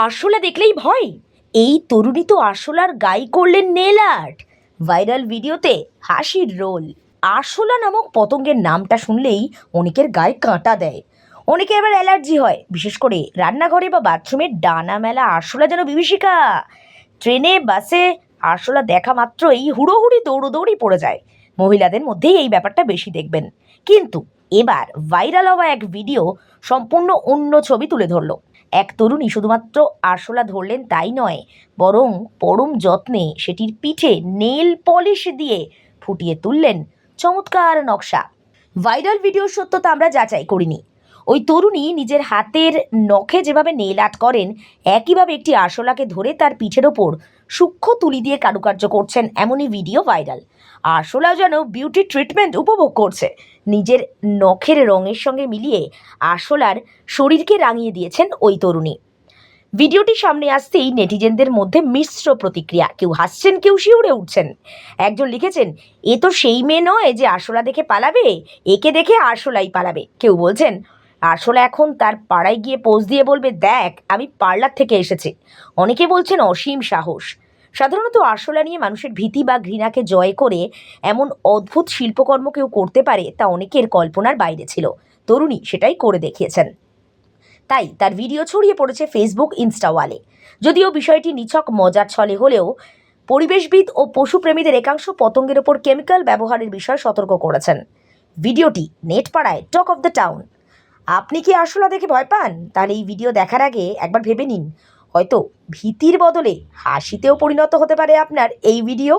আরশোলা দেখলেই ভয়। এই তরুণী তো আরশোলার গায়ে করলেন নেল আর্ট। ভাইরাল ভিডিওতে হাসির রোল। আরশোলা নামক পতঙ্গের নামটা শুনলেই অনেকের গায়ে কাঁটা দেয়। অনেকে আবার অ্যালার্জি হয়, বিশেষ করে রান্নাঘরে বা বাথরুমের ডানা মেলা আরশোলা যেন বিভীষিকা। ট্রেনে বাসে আরশোলা দেখা মাত্রই হুড়োহুড়ি দৌড়োদৌড়ি পড়ে যায়। মহিলাদের মধ্যেই এই ব্যাপারটা বেশি দেখবেন। কিন্তু এবার ভাইরাল হওয়া এক ভিডিও সম্পূর্ণ অন্য ছবি তুলে ধরলো। এক তরুণী শুধুমাত্র আরশোলা ধরলেন তাই নয়, বরং পরম যত্নে সেটির পিঠে নেল পলিশ দিয়ে ফুটিয়ে তুললেন চমৎকার নকশা। ভাইরাল ভিডিওর সত্যতা আমরা যাচাই করিনি। ওই তরুণী নিজের হাতের নখে যেভাবে নেল আর্ট করেন, একইভাবে একটি আরশোলাকে ধরে তার পিঠের ওপর সূক্ষ্ম তুলি দিয়ে কারুকার্য করছেন, এমনই ভিডিও ভাইরাল। আরশোলাও যেন বিউটি ট্রিটমেন্ট উপভোগ করছে। নিজের নখের রঙের সঙ্গে মিলিয়ে আরশোলার শরীরকে রাঙিয়ে দিয়েছেন ওই তরুণী। ভিডিওটি সামনে আসতেই নেটিজেনদের মধ্যে মিশ্র প্রতিক্রিয়া। কেউ হাসছেন, কেউ শিউরে উঠছেন। একজন লিখেছেন, এ তো সেই মেয়ে নয় যে আরশোলা দেখে পালাবে, একে দেখে আরশোলাই পালাবে। কেউ বলছেন, আরশোলা এখন তার পাড়ায় গিয়ে পোজ দিয়ে বলবে, দেখ আমি পার্লার থেকে এসেছি। অনেকে বলছেন অসীম সাহস। সাধারণত আরশোলা নিয়ে মানুষের ভীতি বা ঘৃণাকে জয় করে এমন অদ্ভুত শিল্পকর্ম কেউ করতে পারে তা অনেকের কল্পনার বাইরে ছিল। তরুণী সেটাই করে দেখিয়েছেন। তাই তার ভিডিও ছড়িয়ে পড়েছে ফেসবুক, ইনস্টাওয়ালে। যদিও বিষয়টি নিছক মজার ছলে হলেও পরিবেশবিদ ও পশুপ্রেমীদের একাংশ পতঙ্গের ওপর কেমিক্যাল ব্যবহারের বিষয়ে সতর্ক করেছেন। ভিডিওটি নেটপাড়ায় টক অফ দ্য টাউন। আপনি কি আরশোলা দেখে ভয় পান? তাহলে এই ভিডিও দেখার আগে একবার ভেবে নিন, হয়তো ভীতির বদলে হাসিতেও পরিণত হতে পারে আপনার এই ভিডিও।